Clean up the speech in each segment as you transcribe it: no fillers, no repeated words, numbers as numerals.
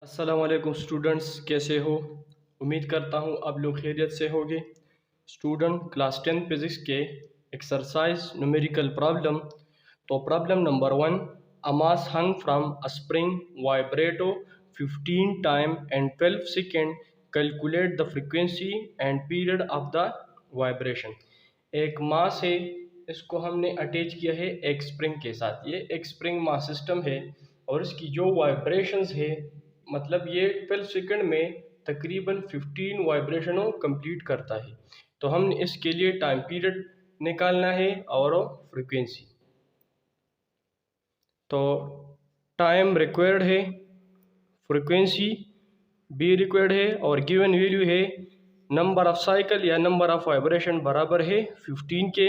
अस्सलाम वालेकुम स्टूडेंट्स, कैसे हो? उम्मीद करता हूँ आप लोग खैरियत से होंगे। स्टूडेंट, क्लास 10 फिज़िक्स के एक्सरसाइज न्यूमेरिकल प्रॉब्लम। तो problem number 1, a mass hung from a spring vibrato 15 time and 12 second, calculate the frequency and period of the vibration. एक मास है, इसको हमने अटैच किया है एक स्प्रिंग के साथ। ये एक स्प्रिंग मास सिस्टम है और इसकी जो वाइब्रेशंस है, मतलब ये 12 सेकंड में तकरीबन 15 वाइब्रेशनों कंप्लीट करता है। तो हमने इसके लिए टाइम पीरियड निकालना है और फ्रीक्वेंसी। तो टाइम रिक्वायर्ड है, फ्रीक्वेंसी बी रिक्वायर्ड है और गिवन वैल्यू है नंबर ऑफ साइकिल या नंबर ऑफ वाइब्रेशन बराबर है 15 के।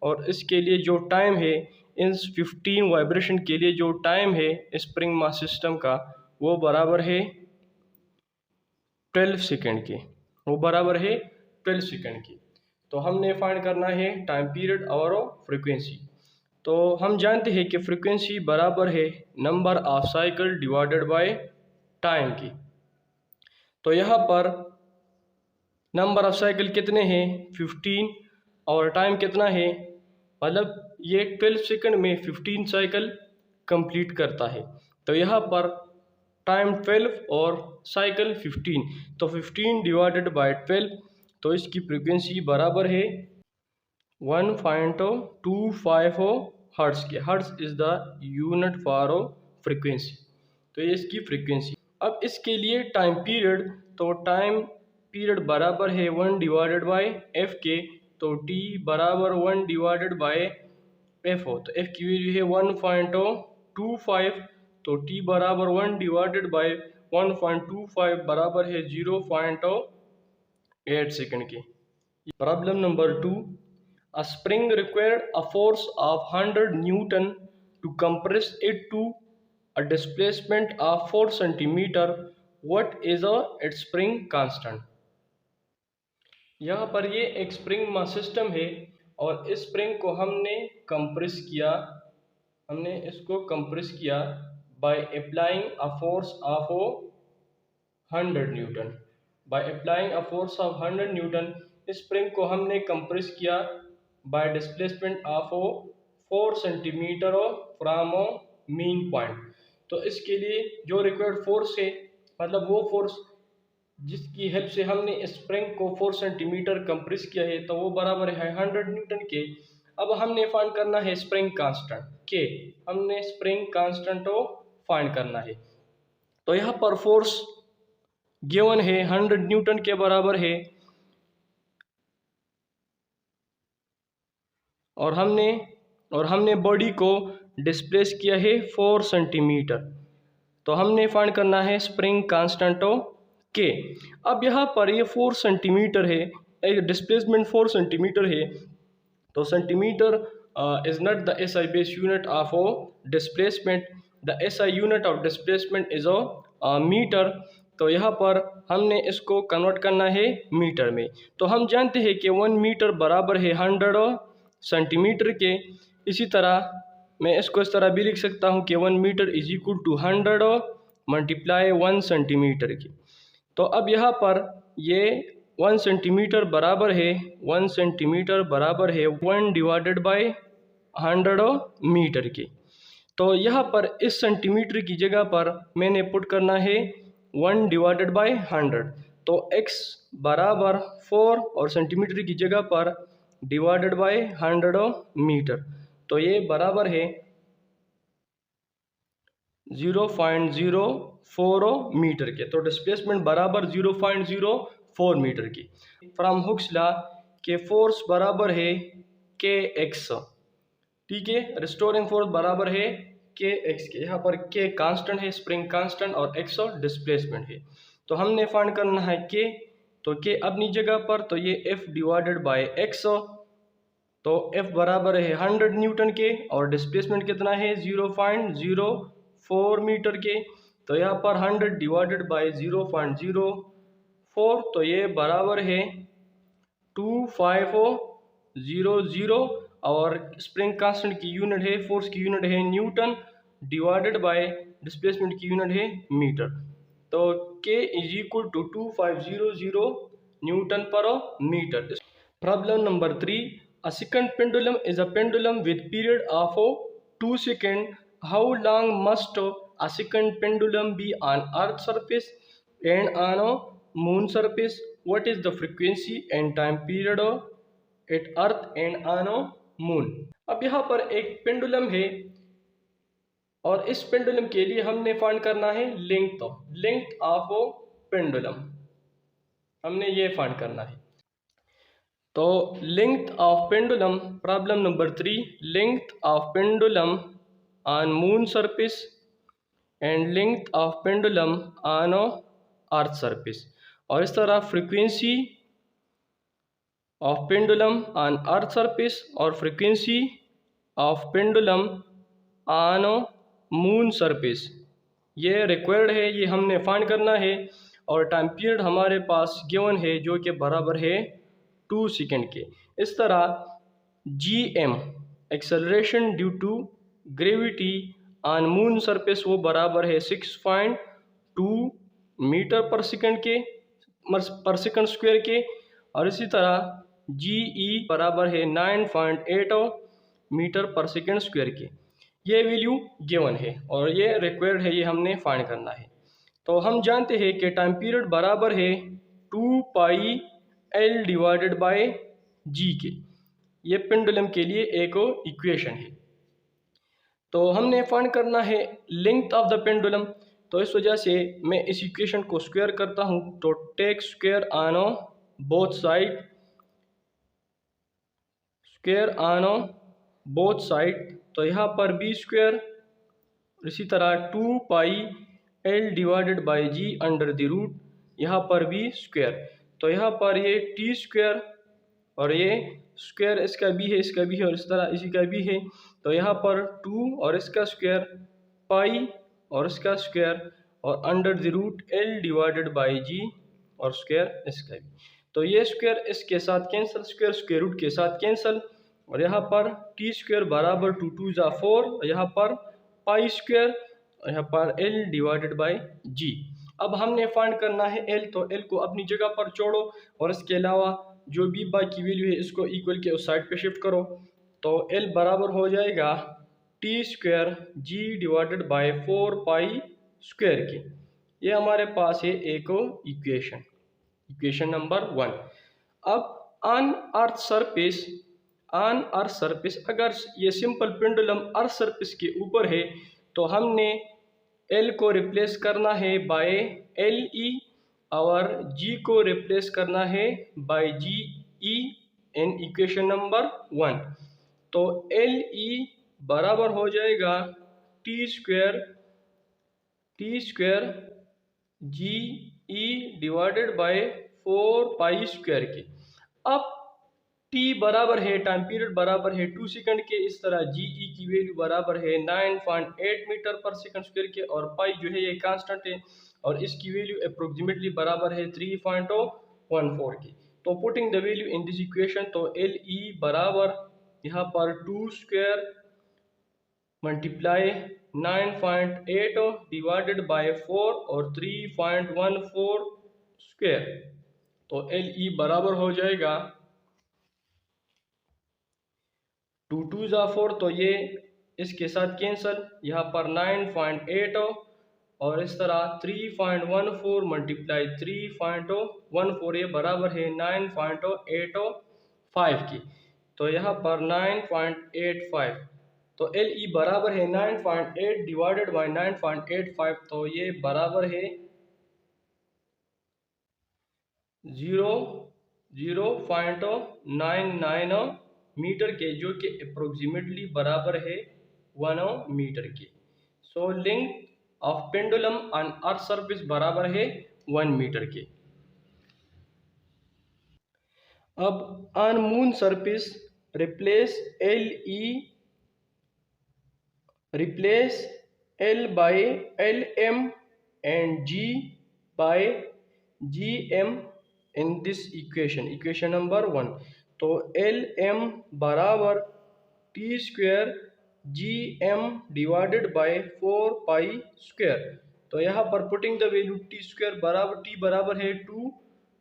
और इसके लिए जो टाइम है, इन 15 वाइब्रेशन के लिए जो टाइम है स्प्रिंग मास सिस्टम का, वो बराबर है 12 सेकेंड के। वो बराबर है 12 सेकेंड की। तो हमने फाइंड करना है टाइम पीरियड और फ्रीक्वेंसी। तो हम जानते हैं कि फ्रीक्वेंसी बराबर है number of cycle divided by time की। तो यहाँ पर नंबर ऑफ साइकिल कितने हैं? 15। और टाइम कितना है? मतलब ये 12 सेकंड में 15 साइकिल कंप्लीट करता है। तो यहाँ पर टाइम 12 और साइकिल 15, तो 15 डिवाइडेड बाय 12, तो इसकी फ्रीक्वेंसी बराबर है 1.250 हर्ट्स के। Hertz is the unit for frequency. तो ये इसकी फ्रीक्वेंसी। अब इसके लिए टाइम पीरियड, तो टाइम पीरियड बराबर है 1 डिवाइडेड बाय एफ के। तो टी बराबर 1 डिवाइडेड बाय एफ हो, तो एफ की वैल्यू है 1.25। तो टी बराबर 1 डिवाइडेड बाय 1.25 बराबर है 0.8 सेकंड के। Problem number 2, a spring required a force of 100 Newton to compress it to a displacement of 4 centimeter. What is its spring constant? यहाँ पर ये एक स्प्रिंग मास सिस्टम है और इस स्प्रिंग को हमने कंप्रेस किया। हमने इसको कंप्रेस किया by applying a force of 100 Newton. By applying a force of 100 Newton, इस स्प्रिंग को हमने कंप्रेस किया bye displacement of 4 centimetre from mean point. तो इसके लिए जो रिक्वायर्ड फोर्स है, मतलब वो फोर्स जिसकी हेल्प से हमने स्प्रिंग को 4 सेंटीमीटर कंप्रेस किया है, तो वो बराबर है 100 न्यूटन के। अब हमने फाइंड करना है स्प्रिंग कांस्टेंट के। हमने स्प्रिंग कांस्टेंट को फाइंड करना है। तो यहाँ पर फोर्स गिवन है 100 न्यूटन के बराबर है, और हमने बॉडी को डिस्प्लेस किया है 4 सेंटीमीटर। तो हमने फाइंड करना है स्प्रिंग कांस्टेंट के। अब यहाँ पर ये 4 सेंटीमीटर है, एक डिस्प्लेसमेंट 4 सेंटीमीटर है। तो centimetre is not the SI base unit of displacement. The SI unit of displacement is metre. तो यहाँ पर हमने इसको कन्वर्ट करना है मीटर में। तो हम जानते हैं कि 1 मीटर बराबर है 100 सेंटीमीटर के। इसी तरह मैं इसको इस तरह भी लिख सकता हूँ कि 1 metre is equal to 100 multiply 1 centimetre की। तो अब यहाँ पर ये 1 सेंटीमीटर बराबर है 1 सेंटीमीटर बराबर है 1 डिवाइडेड बाय 100 मीटर की। तो यहाँ पर इस सेंटीमीटर की जगह पर मैंने पुट करना है 1 डिवाइडेड बाय 100। तो x बराबर 4 और सेंटीमीटर की जगह पर डिवाइडेड बाय 100 मीटर। तो ये बराबर है 0.04 मीटर के। तो डिस्प्लेसमेंट बराबर 0.04 मीटर की। फ्रॉम हुक्स लॉ के फोर्स बराबर है के एक्स। ठीक है, रिस्टोरिंग फोर्स बराबर है के एक्स के। यहाँ पर के कांस्टेंट है, स्प्रिंग कांस्टेंट, और एक्स और डिस्प्लेसमेंट है। तो हमने फाइंड करना है के। तो के अपनी जगह पर, तो ये एफ डिवाइडेड बाय एक्स। तो एफ बराबर है 100 न्यूटन के और डिस्प्लेसमेंट कितना है 0.04 मीटर के। तो यहाँ पर 100 डिवाइडेड बाय 0.04, तो ये बराबर है 2500। और स्प्रिंग कांस्टेंट की यूनिट है, फोर्स की यूनिट है न्यूटन, डिवाइडेड बाय डिस्प्लेसमेंट की यूनिट है मीटर। तो K is equal to 2500 newton per metre. Problem number 3, a second pendulum is a pendulum with period of 2 seconds. How long must a second pendulum be on earth surface and on a moon surface? What is the frequency and time period at earth and on a moon? अब यहाँ पर एक pendulum है और इस pendulum के लिए हमने फाइंड करना है लेंथ ऑफ पेंडुलम, हमने ये फाइंड करना है। तो length of pendulum, problem number 3, length of pendulum on moon surface and length of pendulum on earth surface. और इस तरह frequency of pendulum on earth surface और frequency of pendulum on moon surface, ये required है, ये हमने find करना है। और टाइम पीरियड हमारे पास गिवन है जो कि बराबर है 2 सेकेंड के। इस तरह GM acceleration due to gravity on moon surface वो बराबर है 6.2 मीटर पर सेकंड स्क्वायर के। और इसी तरह GE बराबर है 9.8 मीटर पर सेकंड स्क्वायर के। ये वैल्यू गिवन है और ये रिक्वायर्ड है, ये हमने फाइंड करना है। तो हम जानते हैं कि टाइम पीरियड बराबर है 2 pi L divided by G के। ये पेंडुलम के लिए एक इक्वेशन है। तो हमने फाइंड करना है लेंथ ऑफ द पेंडुलम। तो इस वजह से मैं इस इक्वेशन को स्क्वायर करता हूँ। तो take square on both side, square on both side. तो यहाँ पर बी स्क्वायर, इसी तरह 2 pi L divided by G under the root, यहाँ पर भी स्क्वायर। तो यहाँ पर ये टी स्क्वायर और ये स्क्वायर इसका भी है, इसका भी है और इस तरह इसी का भी है। तो यहाँ पर 2 और इसका स्क्वायर, पाई और इसका स्क्वायर और under the root L divided by G और स्क्वायर इसका भी। तो ये स्क्वायर इसके साथ कैंसिल, स्क्वायर स्क्वायर रूट के साथ कैंसिल। और यहाँ पर टी स्क्वायर बराबर 2 2 जा 4 और यहाँ पर पाई स्क्वायर और यहाँ पर L डिवाइडेड बाई G। अब हमने फाइंड करना है L। तो L को अपनी जगह पर छोड़ो और इसके अलावा जो भी बाकी वैल्यू है इसको इक्वल के उस साइड पे शिफ्ट करो। तो L बराबर हो जाएगा T square G divided by 4 pi square के। ये हमारे पास है एक इक्वेशन नंबर 1। अब ऑन अर्थ सरफेस अगर ये सिंपल पेंडुलम अर्थ सरफेस के ऊपर है तो हमने L को रिप्लेस करना है बाय LE और G को रिप्लेस करना है by GE in equation number 1। तो LE बराबर हो जाएगा T square GE divided by 4 pi square के। अब T बराबर है, टाइम पीरियड बराबर है 2 सेकंड के। इस तरह GE की वैल्यू बराबर है 9.8 मीटर पर सेकंड स्क्वायर के और पाई जो है ये कांस्टेंट है और इसकी वैल्यू अप्रोक्सीमेटली बराबर है 3.14 की। तो putting the value in this equation, तो LE बराबर यहाँ पर 2 स्क्वायर मल्टीप्लाई 9.8 डिवाइडेड बाय 4 और 3.14 स्क्वायर। तो LE बराबर हो जाएगा 2 2 जा 4, तो ये इसके साथ कैंसल, यहाँ पर 9.8 और इस तरह 3.14 मल्टीप्लाई 3.14 ये बराबर है 9.85 की। तो यहाँ पर 9.85, तो LE बराबर है 9.8 डिवाइडेड बाई 9.85, तो ये बराबर है 0.99 मीटर के, जो कि अप्रोक्सीमेटली बराबर है 1 मीटर के। So length of pendulum on earth surface बराबर है 1 मीटर के। अब on moon surface replace L by LM and G by GM in this equation number 1। तो LM बराबर T square GM divided by 4 pi square. तो यहाँ पर putting the value T square बराबर टी बराबर है 2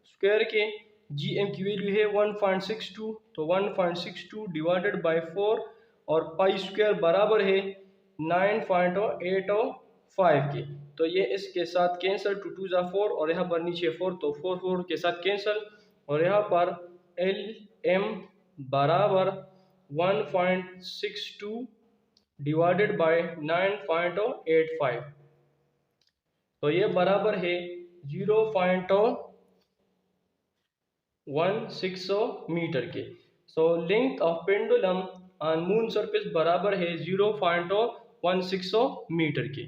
स्क्वायर के, जी एम की वैल्यू है 1.62, तो 1.62 डिवाइडेड बाई 4 और पाई स्क्वायर बराबर है 9.805 के। तो ये इसके साथ कैंसल, 2 2 ज़ा 4 और यहाँ पर नीचे 4, तो 4 4 के साथ कैंसल, और यहाँ पर एल एम बराबर 1.62 डिवाइडेड बाय 9.85, तो ये बराबर है 0.16 मीटर के। So length of pendulum on moon surface बराबर है 0.16 मीटर के।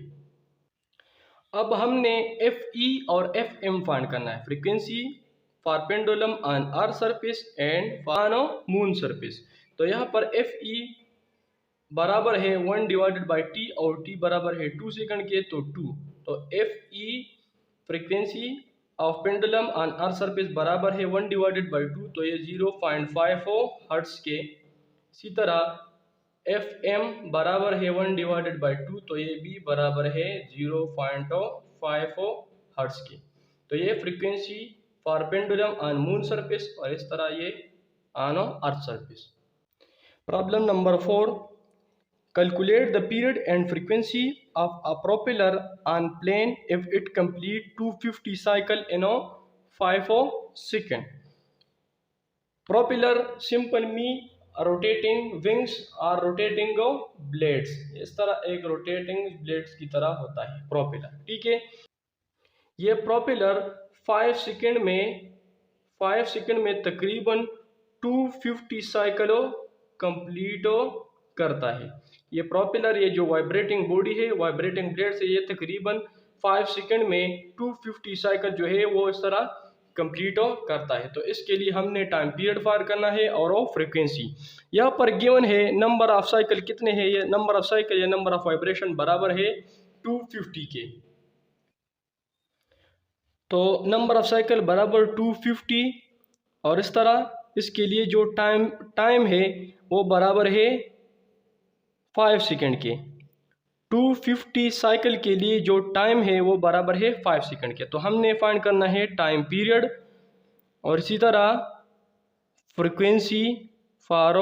अब हमने एफ ई और एफ एम फाइंड करना है, frequency for pendulum on earth surface and on moon surface. तो यहाँ पर एफ ई बराबर है 1 डिवाइडेड बाई टी और टी बराबर है 2 सेकंड के, तो 2, तो F E frequency of pendulum on earth surface बराबर है 1 डिवाइडेड बाई 2, तो ये 0.54 हर्ट्ज के। इसी तरह एफ एम बराबर है 1 डिवाइडेड बाई 2, तो ये भी बराबर है 0.54 हर्ट्ज के। तो ये frequency for pendulum on moon surface, और इस तरह ये on earth surface. Problem number 4, calculate the period and frequency of a propeller on plane if it complete 250 cycle in a 5 second. Propeller simple mean rotating wings or rotating blades, इस तरह एक rotating blades की तरह होता है propeller, ठीक है। ये propeller 5 सेकंड में तकरीबन 250 साइकिलों कंप्लीट करता है। ये प्रोपेलर, ये जो वाइब्रेटिंग बॉडी है, वाइब्रेटिंग ब्लेड से ये तकरीबन 5 सेकंड में 250 साइकिल जो है वो इस तरह कंप्लीट करता है। तो इसके लिए हमने टाइम पीरियड फार करना है और वो फ्रीक्वेंसी। यहाँ पर गिवन है नंबर ऑफ साइकिल कितने हैं, ये नंबर ऑफ साइकिल या नंबर ऑफ वाइब्रेशन बराबर है 250 के। तो नंबर ऑफ साइकिल बराबर 250, और इस तरह इसके लिए जो टाइम है वो बराबर है 5 सेकंड के। 250 साइकिल के लिए जो टाइम है वो बराबर है 5 सेकंड के। तो हमने फाइंड करना है टाइम पीरियड और इसी तरह फ्रीक्वेंसी फॉर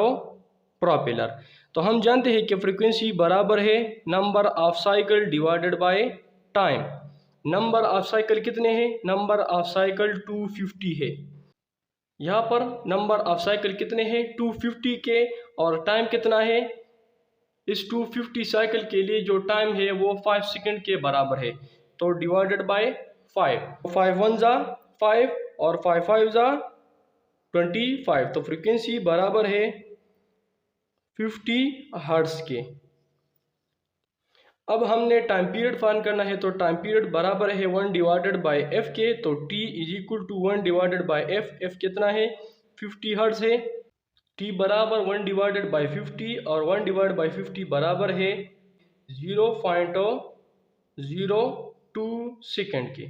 प्रोपेलर। तो हम जानते हैं कि फ्रीक्वेंसी बराबर है number of cycle divided by time. Number of cycle कितने हैं, नंबर ऑफ साइकिल 250 है। यहाँ पर नंबर ऑफ साइकिल कितने हैं 250 के, और टाइम कितना है, इस 250 साइकिल के लिए जो टाइम है वो 5 सेकंड के बराबर है। तो डिवाइडेड बाय 5, 5 1 ज़ा 5 और 5 5 ज़ा 25, तो फ्रीक्वेंसी बराबर है 50 हर्ट्ज के। अब हमने टाइम पीरियड फाइंड करना है, तो टाइम पीरियड बराबर है 1 डिवाइडेड बाय एफ के। तो T is equal to 1 divided by F. F कितना है 50 हर्ट्ज है। टी बराबर 1 डिवाइडेड बाई 50 और 1 डिवाइड बाई 50 बराबर है 0.02 सेकंड के।